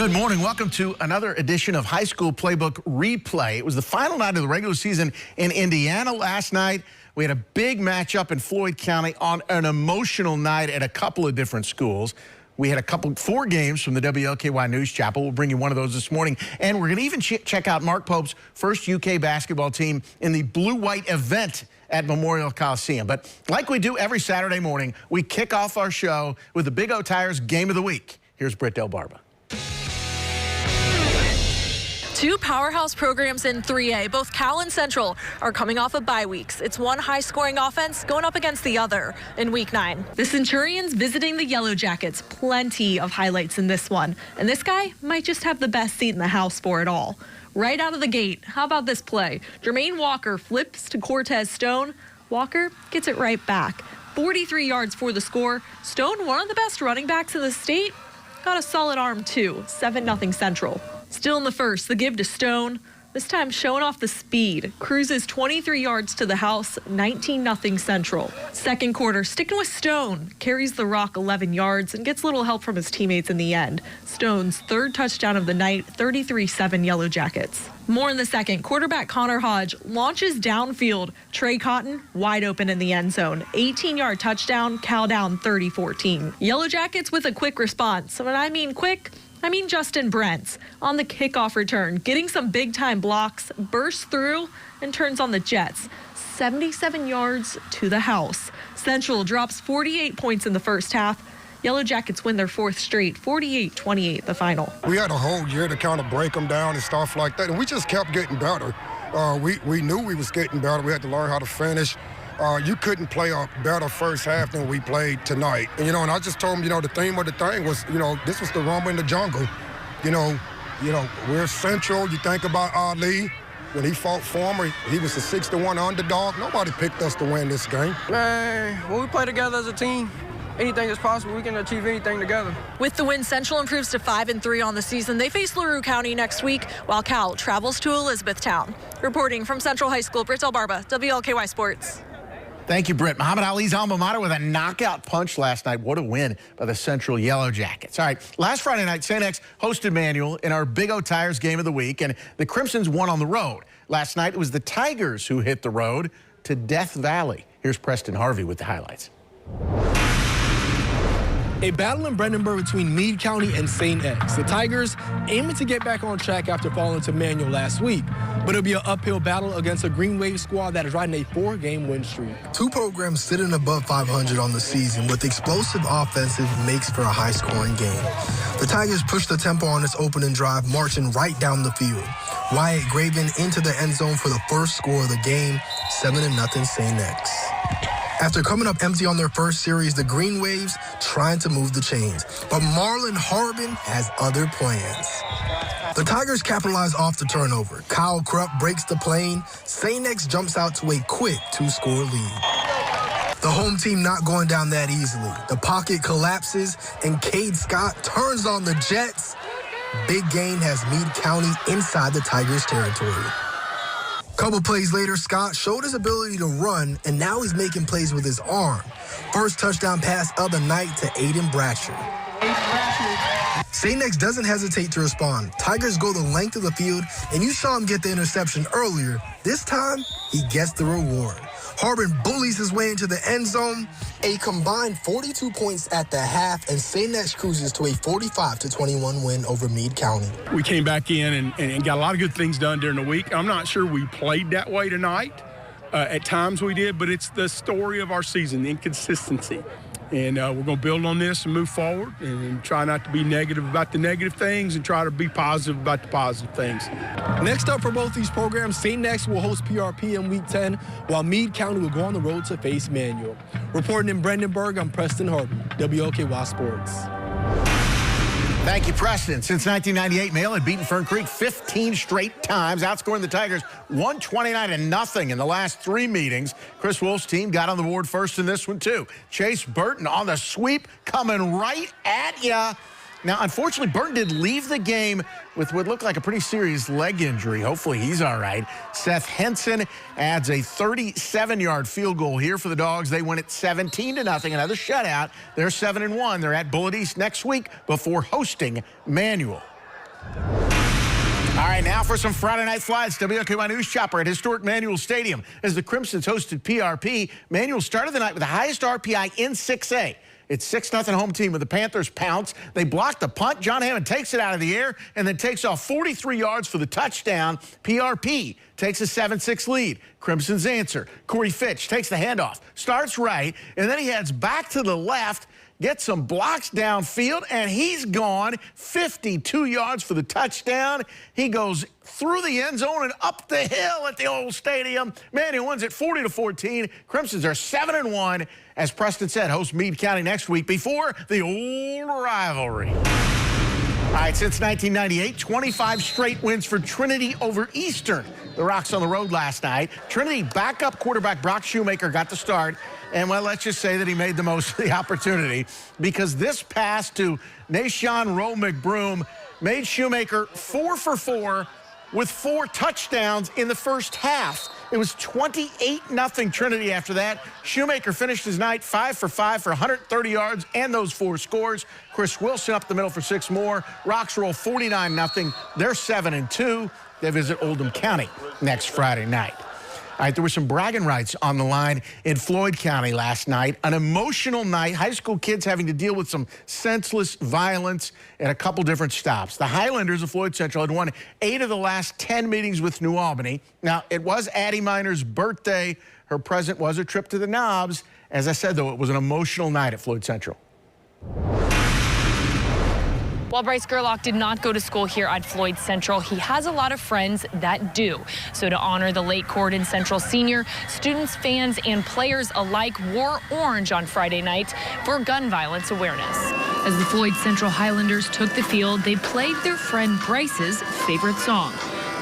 Good morning. Welcome to another edition of High School Playbook Replay. It was the final night of the regular season in Indiana last night. We had a big matchup in Floyd County on an emotional night at a couple of different schools. We had four games from the WLKY News Chapel. We'll bring you one of those this morning. And we're going to even check out Mark Pope's first UK basketball team in the blue-white event at Memorial Coliseum. But like we do every Saturday morning, we kick off our show with the Big O Tires Game of the Week. Here's Britt Del Barba. Two powerhouse programs in 3A, both Cal and Central, are coming off of bye weeks. It's one high-scoring offense going up against the other in Week 9. The Centurions visiting the Yellow Jackets. Plenty of highlights in this one. And this guy might just have the best seat in the house for it all. Right out of the gate, how about this play? Jermaine Walker flips to Cortez Stone. Walker gets it right back. 43 yards for the score. Stone, one of the best running backs in the state, got a solid arm too. 7-0 Central. Still in the first, the give to Stone. This time showing off the speed. Cruises 23 yards to the house, 19-0 Central. Second quarter, sticking with Stone. Carries the rock 11 yards and gets little help from his teammates in the end. Stone's third touchdown of the night, 33-7 Yellow Jackets. More in the second, quarterback Connor Hodge launches downfield. Trey Cotton wide open in the end zone. 18-yard touchdown, Cal down 30-14. Yellow Jackets with a quick response. When I mean quick, I mean Justin Brents on the kickoff return, getting some big-time blocks, bursts through, and turns on the Jets. 77 yards to the house. Central drops 48 points in the first half. Yellow Jackets win their fourth straight, 48-28 the final. We had a whole year to kind of break them down and stuff like that, and we just kept getting better. We knew we was getting better. We had to learn how to finish. You couldn't play a better first half than we played tonight. And, and I just told them, the theme of the thing was, this was the rumble in the jungle. We're Central. You think about Ali. When he fought Former, he was a 6-1 underdog. Nobody picked us to win this game. Man, when we play together as a team, anything is possible. We can achieve anything together. With the win, Central improves to 5-3 on the season. They face LaRue County next week, while Cal travels to Elizabethtown. Reporting from Central High School, Britt Del Barba, WLKY Sports. Thank you, Britt. Muhammad Ali's alma mater with a knockout punch last night. What a win by the Central Yellow Jackets. All right, last Friday night, St. X hosted Manual in our Big O Tires Game of the Week, and the Crimsons won on the road. Last night, it was the Tigers who hit the road to Death Valley. Here's Preston Harvey with the highlights. A battle in Brandenburg between Meade County and St. X. The Tigers aiming to get back on track after falling to Manual last week, but it'll be an uphill battle against a Green Wave squad that is riding a 4-game win streak. Two programs sitting above 500 on the season with explosive offensive makes for a high-scoring game. The Tigers pushed the tempo on its opening drive, marching right down the field. Wyatt Graven into the end zone for the first score of the game, 7-0 St. X. After coming up empty on their first series, the Green Waves trying to move the chains. But Marlon Harbin has other plans. The Tigers capitalize off the turnover. Kyle Krupp breaks the plane. St. X jumps out to a quick 2-score lead. The home team not going down that easily. The pocket collapses, and Cade Scott turns on the Jets. Big gain has Meade County inside the Tigers' territory. Couple plays later, Scott showed his ability to run, and now he's making plays with his arm. First touchdown pass of the night to Aiden Bratcher. St. X doesn't hesitate to respond. Tigers go the length of the field, and you saw him get the interception earlier. This time, he gets the reward. Harbin bullies his way into the end zone. A combined 42 points at the half, and St. X cruises to a 45-21 win over Meade County. We came back in and got a lot of good things done during the week. I'm not sure we played that way tonight. At times we did, but it's the story of our season, the inconsistency. And we're going to build on this and move forward and try not to be negative about the negative things and try to be positive about the positive things. Next up for both these programs, St. X will host PRP in Week 10, while Meade County will go on the road to face Manual. Reporting in Brandenburg, I'm Preston Harvey, WLKY Sports. Thank you, Preston. Since 1998, Mail had beaten Fern Creek 15 straight times, outscoring the Tigers 129-0 in the last 3 meetings. Chris Wolf's team got on the board first in this one, too. Chase Burton on the sweep, coming right at ya. Now, unfortunately, Burton did leave the game with what looked like a pretty serious leg injury. Hopefully he's all right. Seth Henson adds a 37-yard field goal here for the Dogs. They win it 17-0, another shutout. They're 7-1. They're at Bullitt East next week before hosting Manual. All right, now for some Friday Night Flights. WLKY News Chopper at historic Manual Stadium. As the Crimsons hosted PRP, Manual started the night with the highest RPI in 6A. It's 6-0 home team with the Panthers pounce. They block the punt. John Hammond takes it out of the air and then takes off 43 yards for the touchdown. PRP takes a 7-6 lead. Crimson's answer. Corey Fitch takes the handoff, starts right, and then he heads back to the left, gets some blocks downfield, and he's gone 52 yards for the touchdown. He goes through the end zone and up the hill at the old stadium. Manual wins it 40-14. Crimsons are 7-1. As Preston said, host Meade County next week before the old rivalry. All right, since 1998, 25 straight wins for Trinity over Eastern. The Rocks on the road last night. Trinity backup quarterback Brock Shoemaker got the start. And, well, let's just say that he made the most of the opportunity because this pass to Nashawn Rowe McBroom made Shoemaker 4 for 4 with 4 touchdowns in the first half. It was 28-0 Trinity after that. Shoemaker finished his night 5 for 5 for 130 yards and those 4 scores. Chris Wilson up the middle for 6 more. Rocks roll 49-0. They're 7-2. They visit Oldham County next Friday night. All right, there were some bragging rights on the line in Floyd County last night. An emotional night. High school kids having to deal with some senseless violence at a couple different stops. The Highlanders of Floyd Central had won 8 of the last 10 meetings with New Albany. Now, it was Addie Miner's birthday. Her present was a trip to the Knobs. As I said, though, it was an emotional night at Floyd Central. While Bryce Gerlach did not go to school here at Floyd Central, he has a lot of friends that do. So to honor the late Corydon Central senior, students, fans, and players alike wore orange on Friday night for gun violence awareness. As the Floyd Central Highlanders took the field, they played their friend Bryce's favorite song.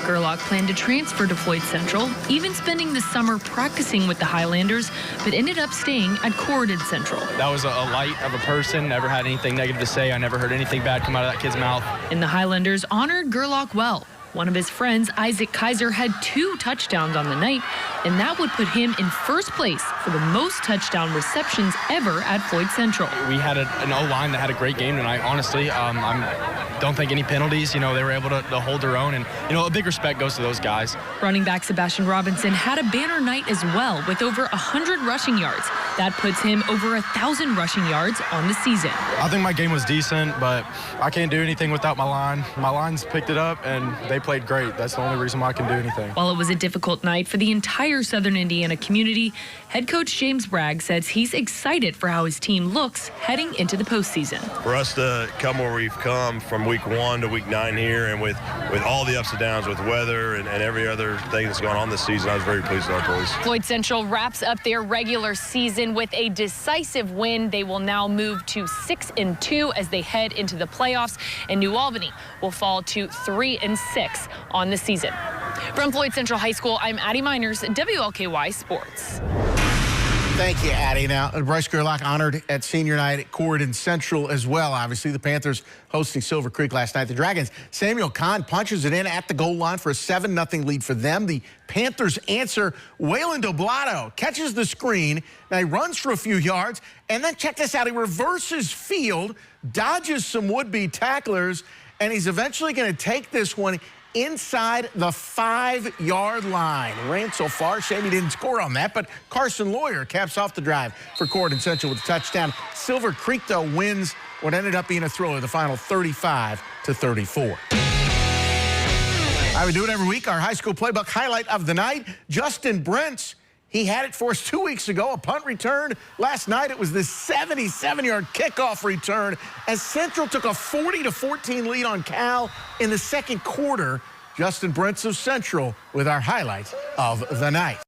Gerlach planned to transfer to Floyd Central, even spending the summer practicing with the Highlanders, but ended up staying at Corydon Central. That was a light of a person, never had anything negative to say. I never heard anything bad come out of that kid's mouth. And the Highlanders honored Gerlach well. One of his friends, Isaac Kaiser, had 2 touchdowns on the night, and that would put him in first place for the most touchdown receptions ever at Floyd Central. We had an O-line that had a great game tonight, honestly. I don't think any penalties. You know, they were able to hold their own, and, you know, a big respect goes to those guys. Running back Sebastian Robinson had a banner night as well with over 100 rushing yards. That puts him over 1,000 rushing yards on the season. I think my game was decent, but I can't do anything without my line. My line's picked it up, and they played great. That's the only reason why I can do anything. While it was a difficult night for the entire Southern Indiana community, head coach James Bragg says he's excited for how his team looks heading into the postseason. For us to come where we've come from week 1 to week 9 here, and with all the ups and downs with weather and every other thing that's going on this season, I was very pleased with our boys. Floyd Central wraps up their regular season with a decisive win. They will now move to 6-2 as they head into the playoffs, and New Albany will fall to 3-6 on the season. From Floyd Central High School, I'm Addie Miners, WLKY Sports. Thank you, Addie. Now, Bryce Gerlach honored at senior night at Corydon Central as well. Obviously, the Panthers hosting Silver Creek last night. The Dragons, Samuel Kahn punches it in at the goal line for a 7-0 lead for them. The Panthers answer. Waylon Doblato catches the screen. Now, he runs for a few yards, and then check this out. He reverses field, dodges some would-be tacklers, and he's eventually going to take this one inside the 5-yard line. Ran so far, shame he didn't score on that, but Carson Lawyer caps off the drive for Corydon Central with a touchdown. Silver Creek, though, wins what ended up being a thriller, the final 35-34. I would do it every week. Our high school playbook highlight of the night, Justin Brents. He had it for us 2 weeks ago, a punt return. Last night, it was this 77-yard kickoff return as Central took a 40-14 lead on Cal in the second quarter. Justin Brents of Central with our highlight of the night.